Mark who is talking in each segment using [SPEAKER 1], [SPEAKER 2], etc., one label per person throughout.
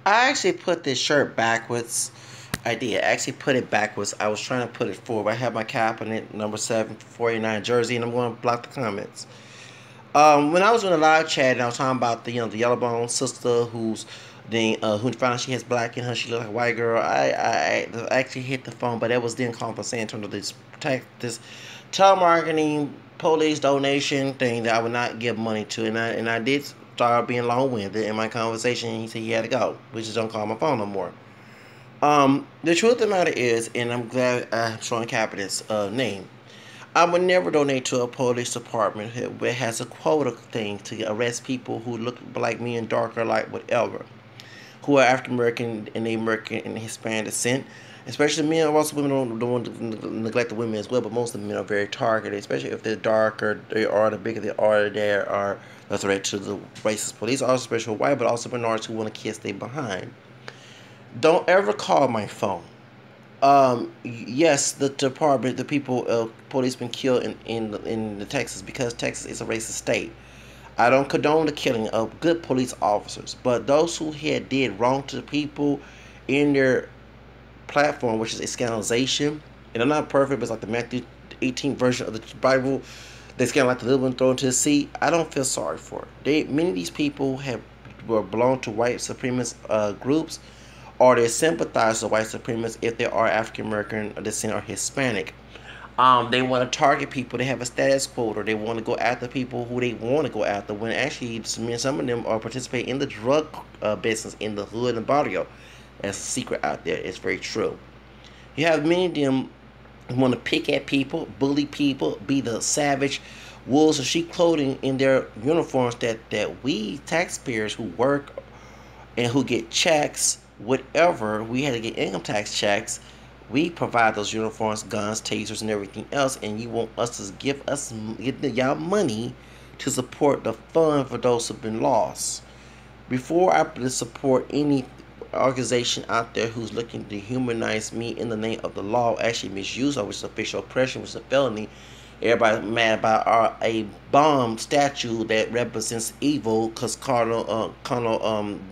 [SPEAKER 1] I actually put this shirt backwards. I did. I actually put it backwards. I was trying to put it forward. I have my cap on it, number 749 jersey, and I'm going to block the comments. When I was doing a live chat and I was talking about the yellow bone sister who found out she has black in her, she looked like a white girl. I actually hit the phone, but that was then compensating in terms of this telemarketing police donation thing that I would not give money to, and I did start being long winded in my conversation. He said he had to go, which is don't call my phone no more. The truth of the matter is, and I'm glad I'm showing Capita's name. I would never donate to a police department that has a quota thing to arrest people who look like me and darker, like whatever, who are African American and American and Hispanic descent. Especially men, also women don't want to neglect the women as well, but most of the men are very targeted, especially if they're darker, they are, the bigger they are a threat to the racist police, also especially white, but also minorities who want to kiss they behind. Don't ever call my phone. Yes, the department, the people, police been killed in the Texas because Texas is a racist state. I don't condone the killing of good police officers, but those who had did wrong to the people in their platform, which is a scandalization, and I'm not perfect, but it's like the Matthew 18th version of the Bible. They scandal like the little one thrown into the sea. I don't feel sorry for it. Many of these people were belong to white supremacist groups, or they sympathize with white supremacists if they are African American descent or Hispanic. They want to target people. They have a status quota. They want to go after people who they want to go after. When actually, some of them are participating in the drug business in the hood and barrio. That's a secret out there. It's very true. You have many of them who want to pick at people, bully people, be the savage wolves of sheep clothing in their uniforms that we taxpayers who work and who get checks, whatever, we had to get income tax checks. We provide those uniforms, guns, tasers, and everything else, and you want us to give y'all money to support the fund for those who've been lost. Before I support any organization out there who's looking to humanize me in the name of the law, actually misuse of which is official oppression, which is a felony. Everybody mad about a bomb statue that represents evil because Colonel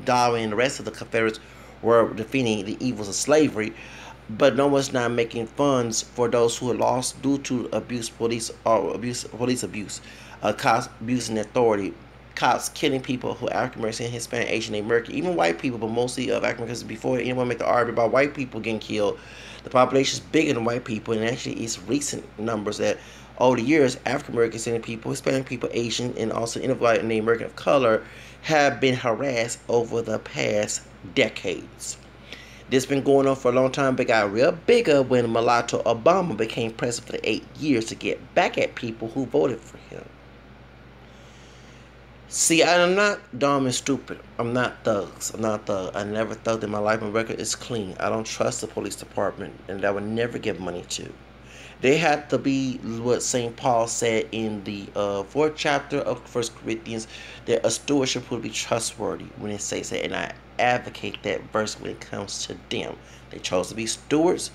[SPEAKER 1] Darwin and the rest of the Confederates were defeating the evils of slavery. But no one's not making funds for those who are lost due to police abuse, cops abusing authority, cops killing people who are African American, Hispanic, Asian, American, even white people, but mostly of African Americans. Before anyone make the argument about white people getting killed, the population is bigger than white people, and actually it's recent numbers that over the years, African American people, Hispanic people, Asian, and also white and American of color have been harassed over the past decades. This been going on for a long time, but got real bigger when Mulatto Obama became president for 8 years to get back at people who voted for him. See, I'm not dumb and stupid. I'm not thugs. I'm not thug. I never thugged in my life. My record is clean. I don't trust the police department, and I would never give money to. They have to be what St. Paul said in the 4th chapter of 1 Corinthians, that a stewardship would be trustworthy when it says that, and I advocate that verse when it comes to them. They chose to be stewards.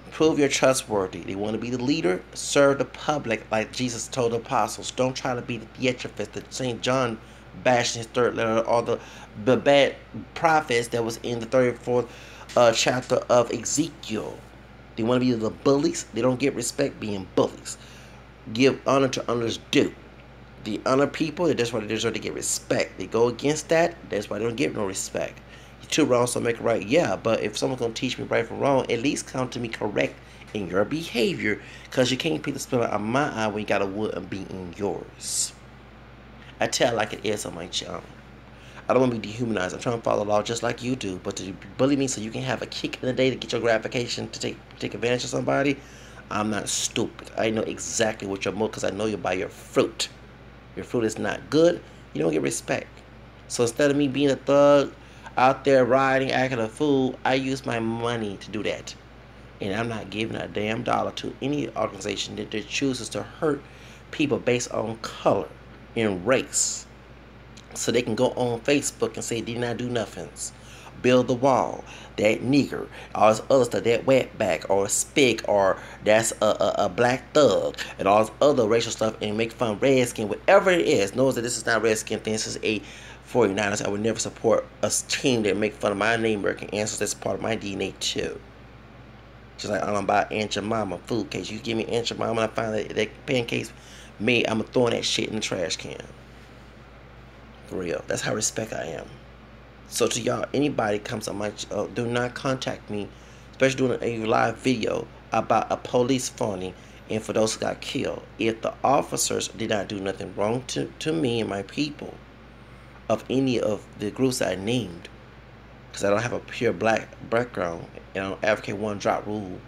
[SPEAKER 1] Prove you're trustworthy. They want to be the leader. Serve the public like Jesus told the apostles. Don't try to be the theatrist that St. John bashed in his 3rd letter, or the bad prophets that was in the 34th chapter of Ezekiel. They want to be the bullies. They don't get respect being bullies. Give honor to honors due. The honor people, that's why they deserve to get respect. They go against that, that's why they don't get no respect. You're too wrong, so make it right. Yeah, but if someone's going to teach me right from wrong, at least come to me correct in your behavior, because you can't pick the spell out of my eye when you got a wood and be in yours. I tell like it is on my channel. I don't want to be dehumanized. I'm trying to follow the law just like you do. But to bully me so you can have a kick in the day to get your gratification to take advantage of somebody, I'm not stupid. I know exactly what you're because I know you by your fruit. Your fruit is not good, you don't get respect. So instead of me being a thug out there riding, acting a fool, I use my money to do that. And I'm not giving a damn dollar to any organization that chooses to hurt people based on color and race. So they can go on Facebook and say, did not do nothings. Build the wall, that nigger, all this other stuff, that wetback, or spick, or that's a black thug, and all this other racial stuff, and make fun of redskin, whatever it is, knows that this is not redskin thing, this is a 49ers. I would never support a team that make fun of my Native American ancestors. That's part of my DNA too. Just like I don't buy Aunt Jemima food case. You give me Aunt Jemima and I find that pancakes made, I'm throwing that shit in the trash can. For real. That's how respect I am. So to y'all, anybody comes on my, do not contact me, especially doing a live video about a police phoning and for those who got killed. If the officers did not do nothing wrong to me and my people of any of the groups that I named, because I don't have a pure black background and I don't advocate one drop rule,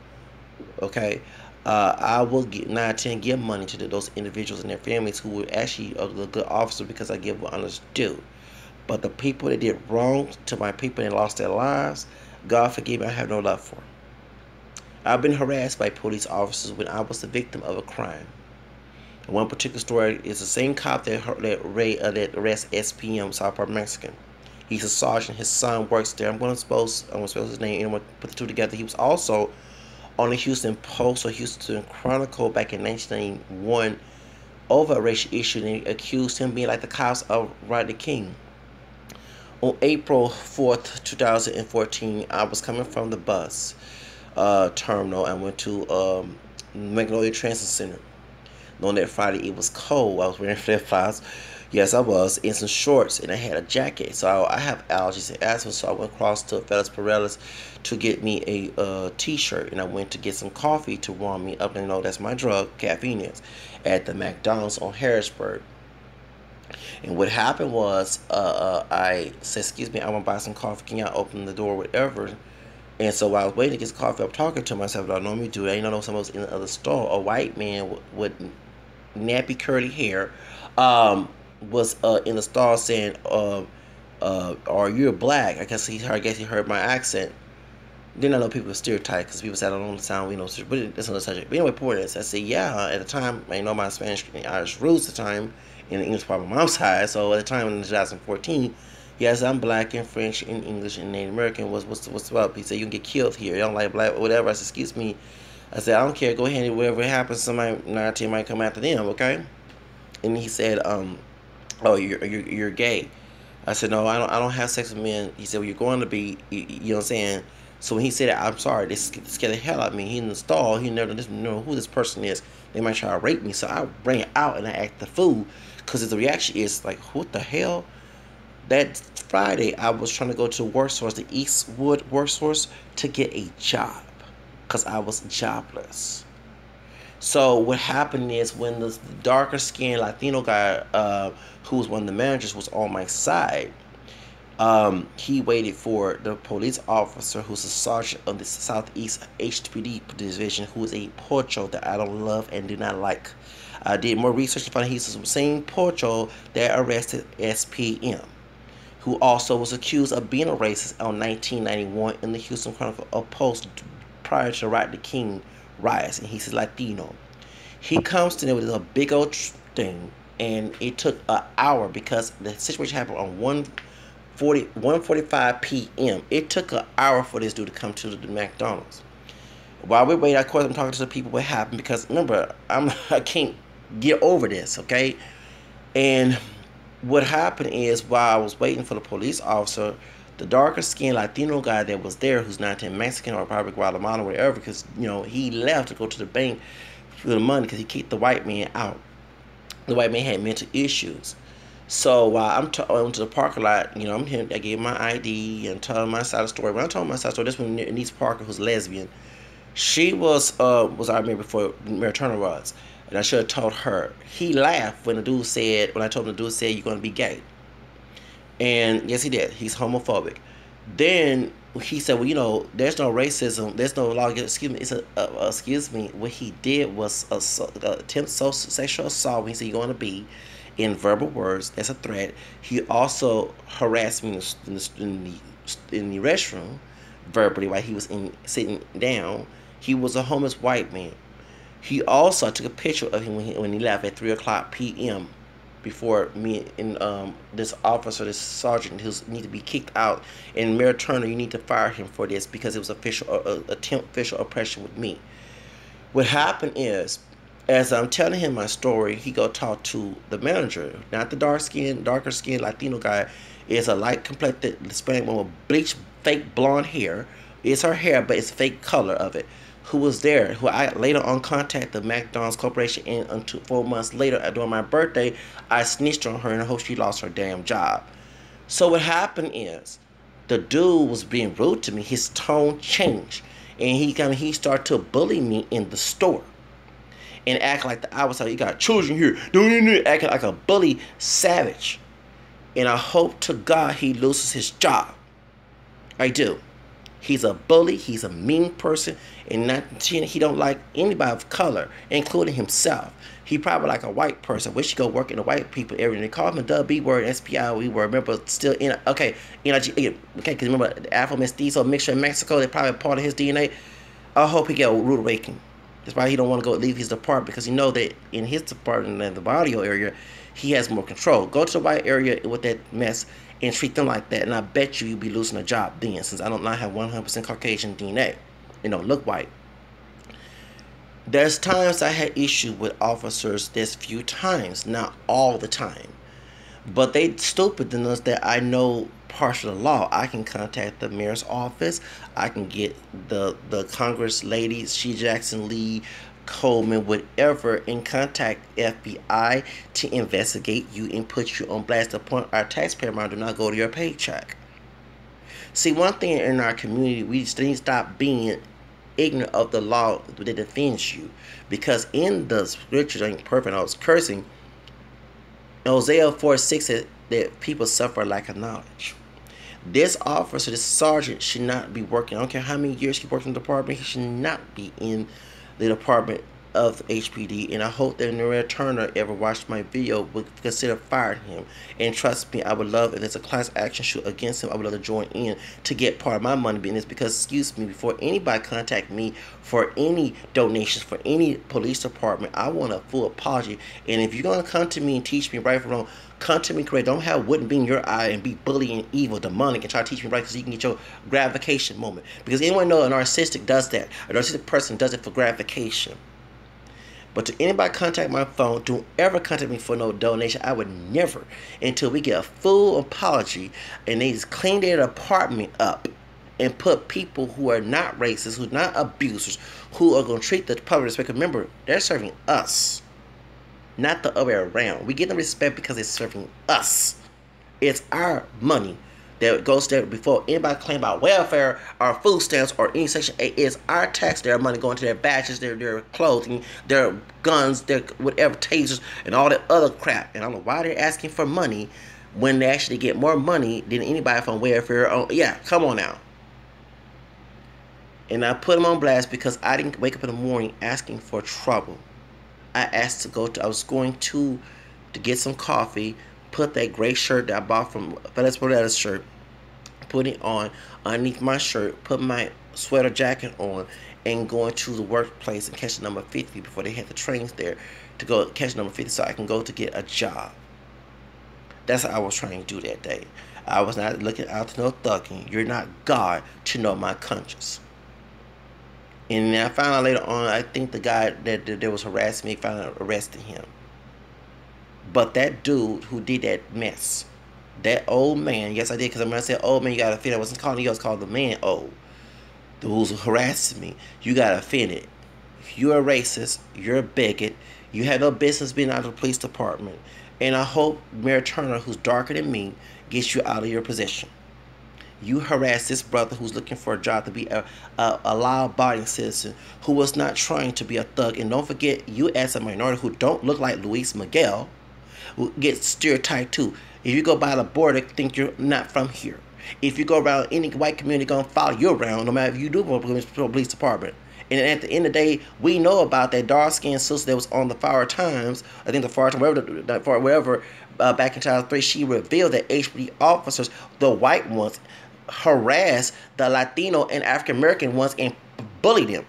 [SPEAKER 1] okay, I will get 9, 10, give money to those individuals and their families who were actually a good officer because I give what honors due. But the people that did wrong to my people and lost their lives, God forgive me, I have no love for. I've been harassed by police officers when I was the victim of a crime. One particular story is the same cop that arrested SPM, South Park Mexican. He's a sergeant. His son works there. I'm going to suppose his name. And put the two together. He was also on the Houston Post or Houston Chronicle back in 1991 over a racial issue, and they accused him being like the cops of Rodney King. On April 4th, 2014, I was coming from the bus terminal and went to Magnolia Transit Center. On that Friday, it was cold. I was wearing flip-flops. Yes, I was, in some shorts, and I had a jacket. So I have allergies and asthma, so I went across to Felix Pirelli's to get me a t-shirt, and I went to get some coffee to warm me up. And that's my drug, caffeine is, at the McDonald's on Harrisburg. And what happened was, I said, excuse me, I want to buy some coffee. Can y'all open the door, whatever? And so while I was waiting to get some coffee, I'm talking to myself. I normally do. I know someone was in the other store. A white man with nappy curly hair was in the store saying, "Are you black?" I guess he heard my accent. Then I know people are stereotyped because people say I don't understand. But that's another subject. But anyway, point is, I said, yeah. At the time, I know my Spanish and Irish roots. At the time, in the English part of my mom's side. So at the time in 2014, yes, I'm black and French and English and Native American. What's up? He said, you can get killed here. You don't like black, whatever. I said, excuse me. I said, I don't care. Go ahead and whatever happens, somebody 19 might come after them, okay? And he said, oh, you're gay. I said, no, I don't have sex with men. He said, well, you're going to be. You know what I'm saying? So when he said that, I'm sorry, this scared the hell out of me. He in the stall. He never know who this person is. They might try to rape me. So I bring it out and I act the fool because the reaction is like, what the hell? That Friday, I was trying to go to WorkSource, the Eastwood WorkSource, to get a job because I was jobless. So what happened is when the darker skinned Latino guy, who was one of the managers, was on my side, he waited for the police officer who's a sergeant of the Southeast HPD division, who is a pocho that I don't love and do not like. I did more research to find out he's the same pocho that arrested SPM, who also was accused of being a racist on 1991 in the Houston Chronicle of Post prior to Rodney King riots, and he's Latino. He comes to there with a big old thing, and it took an hour because the situation happened on 1:45 p.m. It took an hour for this dude to come to the McDonald's. While we wait, of course, I'm talking to the people what happened because remember, I can't get over this, okay? And what happened is while I was waiting for the police officer, the darker skinned Latino guy that was there, who's not Mexican or probably Guatemala or whatever, because he left to go to the bank for the money because he kicked the white man out. The white man had mental issues. So while I went to the parking lot, I'm here. I gave my ID and told my side of the story. When I told my side of the story, this one, Denise Parker, who's lesbian, she was I remember before Mary Turner was, and I should have told her. He laughed when I told him the dude said you're gonna be gay, and yes he did. He's homophobic. Then he said, well, there's no racism, there's no law. Excuse me, excuse me. What he did was attempt sexual assault. When he said you're gonna be, in verbal words, that's a threat. He also harassed me in the restroom verbally while he was sitting down. He was a homeless white man. He also, I took a picture of him when he left at 3:00 p.m. before me and this officer, this sergeant, who need to be kicked out. And Mayor Turner, you need to fire him for this because it was official oppression with me. What happened is, as I'm telling him my story, he go talk to the manager, not the darker skinned Latino guy, It's a light complected Hispanic woman with bleach, fake blonde hair. It's her hair, but it's fake color of it. Who was there? Who I later on contacted the McDonald's Corporation, and until 4 months later, during my birthday, I snitched on her and I hope she lost her damn job. So what happened is, the dude was being rude to me. His tone changed, and he started to bully me in the store, and act like I was like, you got children here, don't act like a bully savage. And I hope to God he loses his job. I do. He's a bully. He's a mean person, and he don't like anybody of color, including himself. He probably like a white person. Wish he go work in the white people area. And they call him the B word, SPI word. Remember, still in okay, because remember the Afro Mestizo mixture in Mexico. They're probably part of his DNA. I hope he get a rude awakening. That's why he don't want to go leave his department, because he know that in his department in the barrio area, he has more control. Go to the white area with that mess and treat them like that, and I bet you'll be losing a job then, since I don't not have 100% Caucasian DNA. You know, look white. There's times I had issue with officers. There's few times, not all the time. But they stupid enough that I know partial of the law. I can contact the mayor's office. I can get the Congress lady, She Jackson Lee, Coleman, whatever, and contact FBI to investigate you and put you on blast. The point our taxpayer money do not go to your paycheck. See, one thing in our community, we just need to stop being ignorant of the law that defends you, because in the scriptures, ain't perfect, I was cursing. Hosea 4:6 said that people suffer lack of knowledge. This officer, this sergeant, should not be working. I don't care how many years he worked in the department. He should not be in the department of HPD. And I hope that Noreen Turner ever watched my video would consider firing him. And trust me, I would love, if there's a class action suit against him, I would love to join in to get part of my money business. Because, excuse me, before anybody contact me for any donations for any police department, I want a full apology. And if you're going to come to me and teach me right from wrong, come to me correct. Don't have wouldn't be in your eye and be bullying, evil, demonic, and try to teach me right, because you can get your gratification moment. Because anyone know a narcissistic does that. A narcissistic person does it for gratification. But to anybody contact my phone, don't ever contact me for no donation. I would never, until we get a full apology and they just clean their apartment up and put people who are not racist, who are not abusers, who are going to treat the public respect. Remember, they're serving us, not the other way around. We get the respect because they're serving us. It's our money that goes there before anybody claim about welfare or food stamps or any Section 8. It's our tax, their money going to their badges, their clothing, their guns, their whatever, tasers, and all that other crap. And I don't know why they're asking for money when they actually get more money than anybody from welfare. Oh, yeah, come on now. And I put them on blast because I didn't wake up in the morning asking for trouble. I asked to go to, I was going to get some coffee, put that gray shirt that I bought from Felix Morella's shirt, put it on underneath my shirt, put my sweater jacket on, and going to the workplace and catch the number 50 before they had the trains there to go catch number 50 so I can go to get a job. That's what I was trying to do that day. I was not looking out to no thugging. You're not God to know my conscience. And I found out later on, I think the guy that was harassing me finally arrested him. But that dude who did that mess, that old man, yes I did, because when I said old man, you got offended. I wasn't calling you, I was calling the man old. The who's harassing me, you got offended. If you're a racist, you're a bigot, you have no business being out of the police department. And I hope Mayor Turner, who's darker than me, gets you out of your position. You harass this brother who's looking for a job to be a law-abiding citizen who was not trying to be a thug. And don't forget, you as a minority who don't look like Luis Miguel, who gets stereotyped too. If you go by the border, think you're not from here. If you go around, any white community gonna follow you around, no matter if you do go to the police department. And at the end of the day, we know about that dark-skinned sister that was on the Fire Times. I think the Fire Times, whatever, back in 2003, she revealed that HPD officers, the white ones, harassed the Latino and African American ones and bullied them.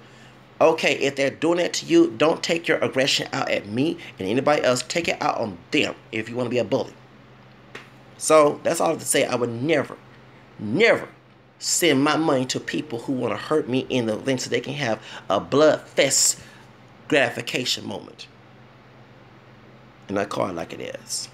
[SPEAKER 1] Okay, if they're doing that to you, don't take your aggression out at me and anybody else. Take it out on them if you want to be a bully. So that's all I have to say. I would never send my money to people who want to hurt me in the link so they can have a blood-fest gratification moment. And I call it like it is.